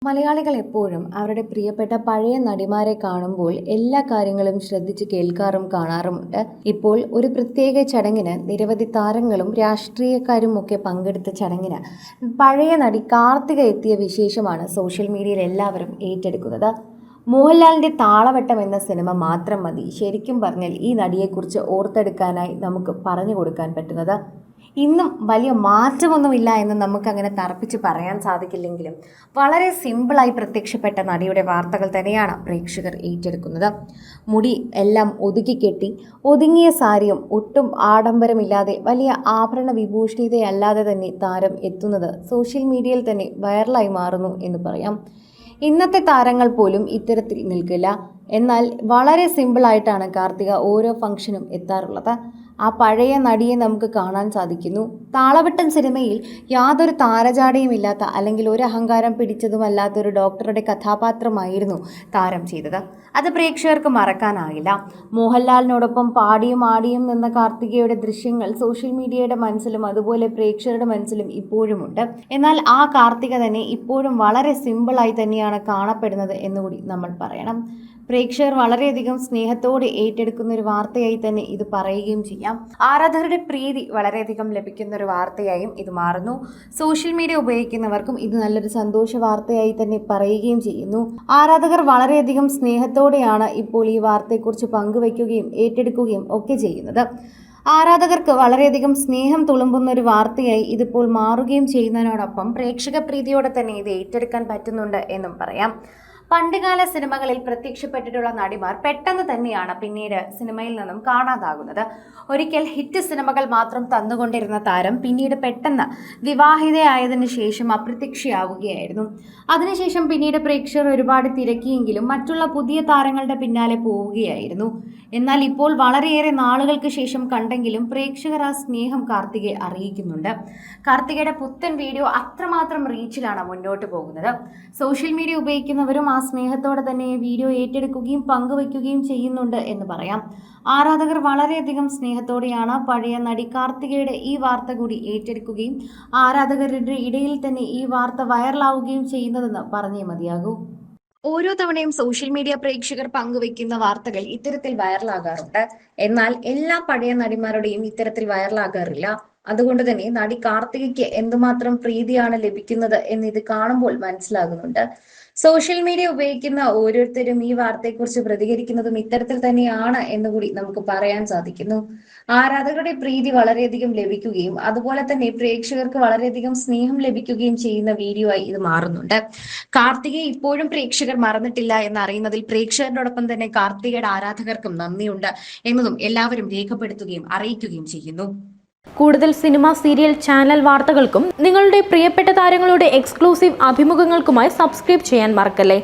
മലയാളികൾ എപ്പോഴും അവരുടെ പ്രിയപ്പെട്ട പഴയ നടിമാരെ കാണുമ്പോൾ എല്ലാ കാര്യങ്ങളും ശ്രദ്ധിച്ച് കേൾക്കാറും കാണാറുമുണ്ട്. ഇപ്പോൾ ഒരു പ്രത്യേക ചടങ്ങിന് നിരവധി താരങ്ങളും രാഷ്ട്രീയക്കാരും ഒക്കെ പങ്കെടുത്ത ചടങ്ങിന് പഴയ നടി കാർത്തിക എത്തിയ വിശേഷമാണ് സോഷ്യൽ മീഡിയയിൽ എല്ലാവരും ഏറ്റെടുക്കുന്നത്. മോഹൻലാലിന്റെ താളവട്ടം എന്ന സിനിമ മാത്രം മതി ശരിക്കും പറഞ്ഞാൽ ഈ നടിയെക്കുറിച്ച് ഓർത്തെടുക്കാനായി നമുക്ക് പറഞ്ഞു കൊടുക്കാൻ പറ്റുന്നത്. ഇന്നും വലിയ മാറ്റമൊന്നുമില്ല എന്ന് നമുക്കങ്ങനെ തറപ്പിച്ച് പറയാൻ സാധിക്കില്ലെങ്കിലും വളരെ സിമ്പിളായി പ്രത്യക്ഷപ്പെട്ട നടിയുടെ വാർത്തകൾ തന്നെയാണ് പ്രേക്ഷകർ ഏറ്റെടുക്കുന്നത്. മുടി എല്ലാം ഒതുക്കിക്കെട്ടി ഒതുങ്ങിയ സാരിയും ഒട്ടും ആഡംബരമില്ലാതെ വലിയ ആഭരണ വിഭൂഷിതയല്ലാതെ തന്നെ താരം എത്തുന്നത് സോഷ്യൽ മീഡിയയിൽ തന്നെ വൈറലായി മാറുന്നു എന്ന് പറയാം. ഇന്നത്തെ താരങ്ങൾ പോലും ഇത്തരത്തിൽ നിൽക്കില്ല. എന്നാൽ വളരെ സിമ്പിളായിട്ടാണ് കാർത്തിക ഓരോ ഫംഗ്ഷനും എത്താറുള്ളത്. ആ പഴയ നടിയെ നമുക്ക് കാണാൻ സാധിക്കുന്നു. താളവട്ടം സിനിമയിൽ യാതൊരു താരജാടയും ഇല്ലാത്ത അല്ലെങ്കിൽ ഒരു അഹങ്കാരം പിടിച്ചതുമല്ലാത്ത ഒരു ഡോക്ടറുടെ കഥാപാത്രമായിരുന്നു താരം ചെയ്തത്. അത് പ്രേക്ഷകർക്ക് മറക്കാനാകില്ല. മോഹൻലാലിനോടൊപ്പം പാടിയും ആടിയും നിന്ന കാർത്തികയുടെ ദൃശ്യങ്ങൾ സോഷ്യൽ മീഡിയയുടെ മനസ്സിലും അതുപോലെ പ്രേക്ഷകരുടെ മനസ്സിലും ഇപ്പോഴുമുണ്ട്. എന്നാൽ ആ കാർത്തിക തന്നെ ഇപ്പോഴും വളരെ സിമ്പിളായി തന്നെയാണ് കാണപ്പെടുന്നത് എന്നുകൂടി നമ്മൾ പറയണം. പ്രേക്ഷകർ വളരെയധികം സ്നേഹത്തോടെ ഏറ്റെടുക്കുന്ന ഒരു വാർത്തയായി തന്നെ ഇത് പറയുകയും ചെയ്യാം. ആരാധകരുടെ പ്രീതി വളരെയധികം ലഭിക്കുന്ന ഒരു വാർത്തയായും ഇത് മാറുന്നു. സോഷ്യൽ മീഡിയ ഉപയോഗിക്കുന്നവർക്കും ഇത് നല്ലൊരു സന്തോഷ വാർത്തയായി തന്നെ പറയുകയും ചെയ്യുന്നു. ആരാധകർ വളരെയധികം സ്നേഹത്തോടെയാണ് ഇപ്പോൾ ഈ വാർത്തയെക്കുറിച്ച് പങ്കുവയ്ക്കുകയും ഏറ്റെടുക്കുകയും ഒക്കെ ചെയ്യുന്നത്. ആരാധകർക്ക് വളരെയധികം സ്നേഹം തുളുമ്പുന്ന ഒരു വാർത്തയായി ഇതിപ്പോൾ മാറുകയും ചെയ്യുന്നതിനോടൊപ്പം പ്രേക്ഷക പ്രീതിയോടെ തന്നെ ഇത് ഏറ്റെടുക്കാൻ പറ്റുന്നുണ്ട് എന്നും പറയാം. പണ്ടുകാല സിനിമകളിൽ പ്രത്യക്ഷപ്പെട്ടിട്ടുള്ള നടിമാർ പെട്ടെന്ന് തന്നെയാണ് പിന്നീട് സിനിമയിൽ നിന്നും കാണാതാകുന്നത്. ഒരിക്കൽ ഹിറ്റ് സിനിമകൾ മാത്രം തന്നുകൊണ്ടിരുന്ന താരം പിന്നീട് പെട്ടെന്ന് വിവാഹിതയായതിനു ശേഷം അപ്രത്യക്ഷയാവുകയായിരുന്നു. അതിനുശേഷം പിന്നീട് പ്രേക്ഷകർ ഒരുപാട് തിരക്കിയെങ്കിലും മറ്റുള്ള പുതിയ താരങ്ങളുടെ പിന്നാലെ പോവുകയായിരുന്നു. എന്നാൽ ഇപ്പോൾ വളരെയേറെ നാളുകൾക്ക് ശേഷം കണ്ടെങ്കിലും പ്രേക്ഷകർ ആ സ്നേഹം കാർത്തികയെ അറിയിക്കുന്നുണ്ട്. കാർത്തികയുടെ പുത്തൻ വീഡിയോ അത്രമാത്രം റീച്ചിലാണ് മുന്നോട്ട് പോകുന്നത്. സോഷ്യൽ മീഡിയ ഉപയോഗിക്കുന്നവരും ആ സ്നേഹത്തോടെ തന്നെ വീഡിയോ ഏറ്റെടുക്കുകയും പങ്കുവയ്ക്കുകയും ചെയ്യുന്നുണ്ട് എന്ന് പറയാം. ആരാധകർ വളരെയധികം സ്നേഹത്തോടെയാണ് പഴയ നടി കാർത്തികയുടെ ഈ വാർത്ത കൂടി ഏറ്റെടുക്കുകയും ആരാധകരുടെ ഇടയിൽ തന്നെ ഈ വാർത്ത വൈറലാവുകയും ചെയ്യുന്നതെന്ന് പറഞ്ഞേ മതിയാകൂ. ഓരോ തവണയും സോഷ്യൽ മീഡിയ പ്രേക്ഷകർ പങ്കുവെക്കുന്ന വാർത്തകൾ ഇത്തരത്തിൽ വൈറലാകാറുണ്ട്. എന്നാൽ എല്ലാ പഴയ നടിമാരുടെയും ഇത്തരത്തിൽ വൈറലാകാറില്ല. അതുകൊണ്ട് തന്നെ നടി കാർത്തികയ്ക്ക് എന്തുമാത്രം പ്രീതിയാണ് ലഭിക്കുന്നത് എന്ന് ഇത് കാണുമ്പോൾ മനസ്സിലാകുന്നുണ്ട്. സോഷ്യൽ മീഡിയ ഉപയോഗിക്കുന്ന ഓരോരുത്തരും ഈ വാർത്തയെക്കുറിച്ച് പ്രതികരിക്കുന്നതും ഇത്തരത്തിൽ തന്നെയാണ് എന്നുകൂടി നമുക്ക് പറയാൻ സാധിക്കുന്നു. ആരാധകരുടെ പ്രീതി വളരെയധികം ലഭിക്കുകയും അതുപോലെ തന്നെ പ്രേക്ഷകർക്ക് വളരെയധികം സ്നേഹം ലഭിക്കുകയും ചെയ്യുന്ന വീഡിയോ ആയി ഇത് മാറുന്നുണ്ട്. കാർത്തികയെ ഇപ്പോഴും പ്രേക്ഷകർ മറന്നിട്ടില്ല എന്നറിയുന്നതിൽ പ്രേക്ഷകരോടൊപ്പം തന്നെ കാർത്തികയുടെ ആരാധകർക്കും നന്ദിയുണ്ട് എന്നതും എല്ലാവരും രേഖപ്പെടുത്തുകയും അറിയിക്കുകയും ചെയ്യുന്നു. കൂടുതൽ സിനിമ, സീരിയൽ, ചാനൽ വാർത്തകൾക്കും നിങ്ങളുടെ പ്രിയപ്പെട്ട താരങ്ങളുടെ എക്സ്ക്ലൂസീവ് അഭിമുഖങ്ങൾക്കുമായി സബ്സ്ക്രൈബ് ചെയ്യാൻ മറക്കല്ലേ.